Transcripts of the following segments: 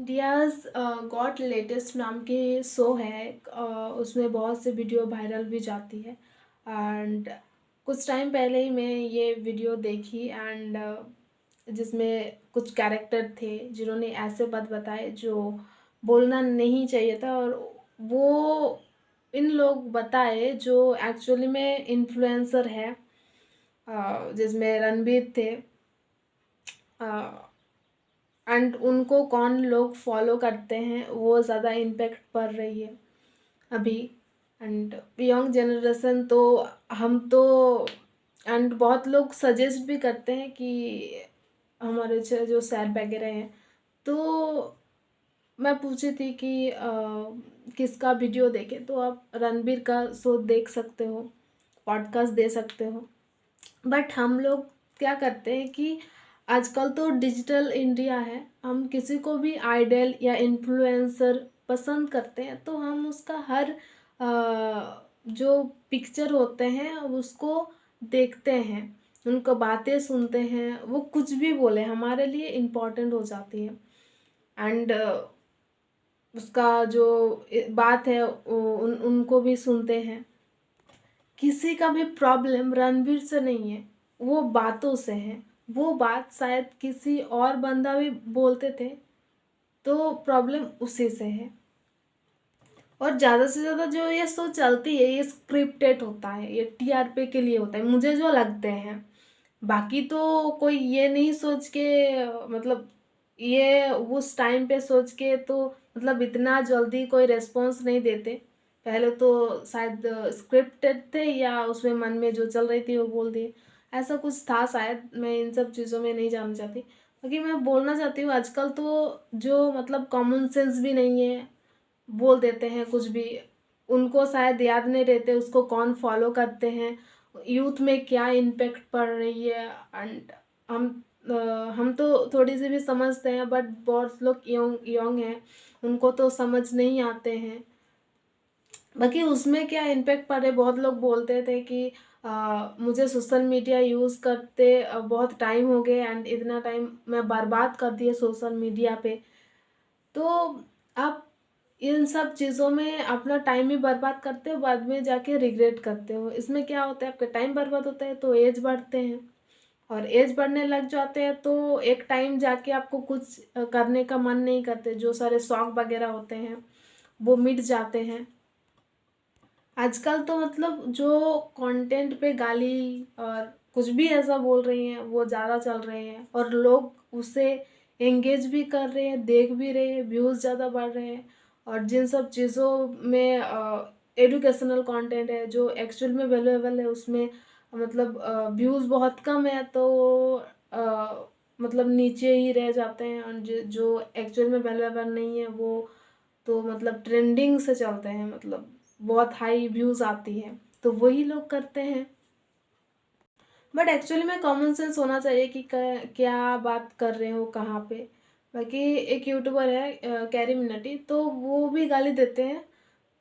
India's got latest नाम के show है। उसमें बहुत से वीडियो वायरल भी जाती है। एंड कुछ टाइम पहले ही मैं ये वीडियो देखी। एंड जिसमें कुछ कैरेक्टर थे जिन्होंने ऐसे बात बताए जो बोलना नहीं चाहिए था, और वो इन लोग बताए जो एक्चुअली में इन्फ्लुएंसर है। जिसमें रणबीर थे। एंड उनको कौन लोग फॉलो करते हैं, वो ज़्यादा इम्पेक्ट पड़ रही है अभी। एंड यंग जनरेशन तो, हम तो, एंड बहुत लोग सजेस्ट भी करते हैं कि हमारे जो सैर वगैरह हैं। तो मैं पूछी थी कि किसका वीडियो देखें, तो आप रणबीर का शो देख सकते हो, पॉडकास्ट दे सकते हो। बट हम लोग क्या करते हैं कि आजकल तो डिजिटल इंडिया है, हम किसी को भी आइडल या इन्फ्लुएंसर पसंद करते हैं तो हम उसका हर जो पिक्चर होते हैं उसको देखते हैं, उनको बातें सुनते हैं, वो कुछ भी बोले हमारे लिए इम्पोर्टेंट हो जाती है। एंड उसका जो बात है उनको भी सुनते हैं। किसी का भी प्रॉब्लम रणवीर से नहीं है, वो बातों से है। वो बात शायद किसी और बंदा भी बोलते थे तो प्रॉब्लम उसी से है। और ज़्यादा से ज़्यादा जो ये शो चलती है ये स्क्रिप्टेड होता है, ये टीआरपी के लिए होता है, मुझे जो लगते हैं। बाकी तो कोई ये नहीं सोच के, मतलब ये उस टाइम पे सोच के तो मतलब इतना जल्दी कोई रेस्पॉन्स नहीं देते। पहले तो शायद स्क्रिप्टेड थे या उसमें मन में जो चल रही थी वो बोल दिए, ऐसा कुछ था शायद। मैं इन सब चीज़ों में नहीं जानना चाहती। बाकी मैं बोलना चाहती हूँ आजकल तो जो मतलब कॉमन सेंस भी नहीं है, बोल देते हैं कुछ भी। उनको शायद याद नहीं रहते उसको कौन फॉलो करते हैं, यूथ में क्या इम्पेक्ट पड़ रही है। एंड हम हम तो थोड़ी सी भी समझते हैं, बट बहुत लोग यंग यंग हैं, उनको तो समझ नहीं आते हैं। बाकी उसमें क्या इम्पेक्ट पड़े, बहुत लोग बोलते थे कि मुझे सोशल मीडिया यूज़ करते बहुत टाइम हो गए एंड इतना टाइम मैं बर्बाद कर दिए सोशल मीडिया पे। तो आप इन सब चीज़ों में अपना टाइम ही बर्बाद करते हो, बाद में जाके रिग्रेट करते हो। इसमें क्या होता है, आपका टाइम बर्बाद होता है तो एज बढ़ते हैं, और एज बढ़ने लग जाते हैं तो एक टाइम जाके आपको कुछ करने का मन नहीं करते, जो सारे शौक वगैरह होते हैं वो मिट जाते हैं। आजकल तो मतलब जो कंटेंट पे गाली और कुछ भी ऐसा बोल रही हैं वो ज़्यादा चल रहे हैं, और लोग उसे एंगेज भी कर रहे हैं, देख भी रहे हैं, व्यूज़ ज़्यादा बढ़ रहे हैं। और जिन सब चीज़ों में एजुकेशनल कंटेंट है जो एक्चुअल में वैल्यूएबल है, उसमें मतलब व्यूज़ बहुत कम है, तो मतलब नीचे ही रह जाते हैं। और जो एक्चुअल में वैल्यूएबल नहीं है वो तो मतलब ट्रेंडिंग से चलते हैं, मतलब बहुत हाई व्यूज़ आती है, तो वही लोग करते हैं। बट एक्चुअली में कॉमन सेंस होना चाहिए कि क्या बात कर रहे हो कहाँ पे। बाकी एक यूट्यूबर है कैरी मिनाटी, तो वो भी गाली देते हैं।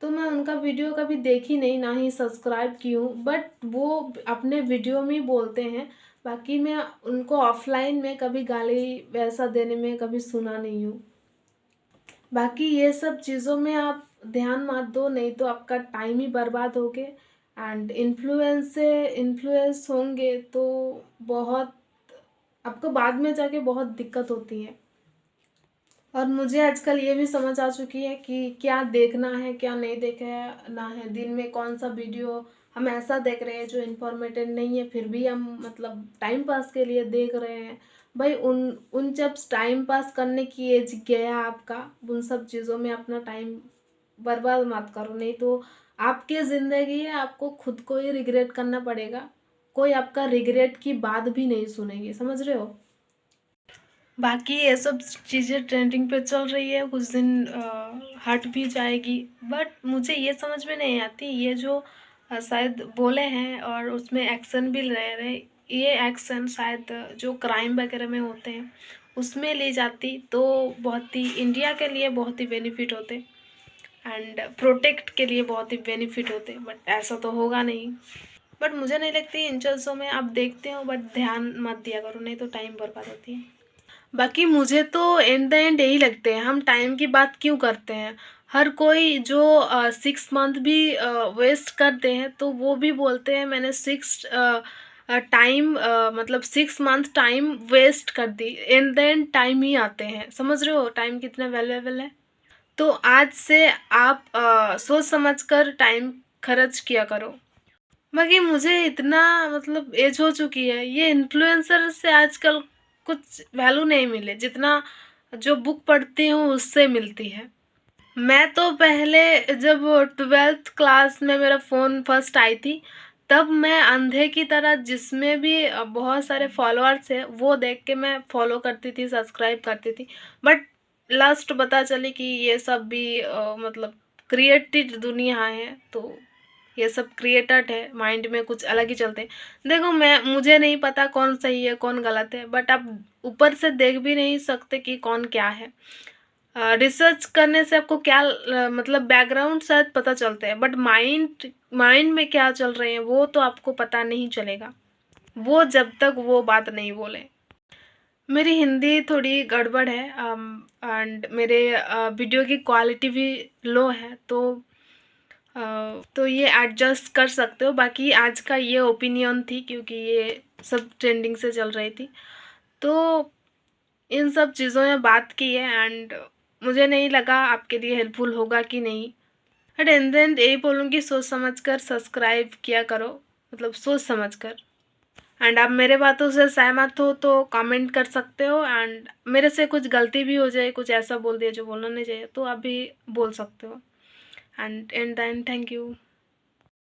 तो मैं उनका वीडियो कभी देखी नहीं, ना ही सब्सक्राइब की हूँ, बट वो अपने वीडियो में ही बोलते हैं। बाकी मैं उनको ऑफलाइन में कभी गाली वैसा देने में कभी सुना नहीं हूँ। बाकी ये सब चीज़ों में आप ध्यान मत दो, नहीं तो आपका टाइम ही बर्बाद होगे। एंड इन्फ्लुएंस होंगे तो बहुत आपको बाद में जाके बहुत दिक्कत होती है। और मुझे आजकल ये भी समझ आ चुकी है कि क्या देखना है क्या नहीं देखना है, दिन में कौन सा वीडियो हम ऐसा देख रहे हैं जो इन्फॉर्मेटिव नहीं है, फिर भी हम मतलब टाइम पास के लिए देख रहे हैं। भाई उन उन जब टाइम पास करने की एज गया आपका, उन सब चीज़ों में अपना टाइम बर्बाद मत करो, नहीं तो आपकी ज़िंदगी है, आपको खुद को ही रिग्रेट करना पड़ेगा। कोई आपका रिग्रेट की बात भी नहीं सुनेगी, समझ रहे हो। बाकी ये सब चीज़ें ट्रेंडिंग पे चल रही है, कुछ दिन हट भी जाएगी। बट मुझे ये समझ में नहीं आती, ये जो शायद बोले हैं और उसमें एक्शन भी ले रहे, ये एक्शन शायद जो क्राइम वगैरह में होते हैं उसमें ली जाती तो बहुत ही इंडिया के लिए बहुत ही बेनिफिट होते, एंड प्रोटेक्ट के लिए बहुत ही बेनिफिट होते। बट ऐसा तो होगा नहीं। बट मुझे नहीं लगती इन चीज़ों में आप देखते हो, बट ध्यान मत दिया करो, नहीं तो टाइम बर्बाद होती है। बाकी मुझे तो एट द एंड यही लगते हैं, हम टाइम की बात क्यों करते हैं? हर कोई जो 6 मंथ भी वेस्ट करते हैं तो वो भी बोलते हैं मैंने 6 टाइम मतलब 6 मंथ टाइम वेस्ट कर दी। एट द एंड टाइम ही आते हैं, समझ रहे हो टाइम कितना वैल्यूएबल है? तो आज से आप सोच समझ कर टाइम खर्च किया करो। बाकी मुझे इतना मतलब एज हो चुकी है, ये इन्फ्लुएंसर से आजकल कुछ वैल्यू नहीं मिले जितना जो बुक पढ़ती हूँ उससे मिलती है। मैं तो पहले जब 12th क्लास में मेरा फ़ोन फर्स्ट आई थी, तब मैं अंधे की तरह जिसमें भी बहुत सारे फॉलोअर्स है वो देख के मैं फॉलो करती थी, सब्सक्राइब करती थी। बट लास्ट पता चली कि ये सब भी मतलब क्रिएटेड दुनिया है, तो ये सब क्रिएटेड है, माइंड में कुछ अलग ही चलते हैं। देखो मुझे नहीं पता कौन सही है कौन गलत है, बट आप ऊपर से देख भी नहीं सकते कि कौन क्या है। रिसर्च करने से आपको क्या मतलब बैकग्राउंड शायद पता चलते हैं, बट माइंड माइंड में क्या चल रहे हैं वो तो आपको पता नहीं चलेगा, वो जब तक वो बात नहीं बोले। मेरी हिंदी थोड़ी गड़बड़ है एंड मेरे वीडियो की क्वालिटी भी लो है, तो ये एडजस्ट कर सकते हो। बाकी आज का ये ओपिनियन थी क्योंकि ये सब ट्रेंडिंग से चल रही थी, तो इन सब चीज़ों में बात की है एंड मुझे नहीं लगा आपके लिए हेल्पफुल होगा कि नहीं। बट एंड देन यही बोलूँगी सोच समझ कर सब्सक्राइब किया करो, मतलब सोच समझ कर। एंड आप मेरे बातों से सहमत हो तो कमेंट कर सकते हो, एंड मेरे से कुछ गलती भी हो जाए, कुछ ऐसा बोल दिया जो बोलना नहीं चाहिए, तो आप भी बोल सकते हो। And then thank you.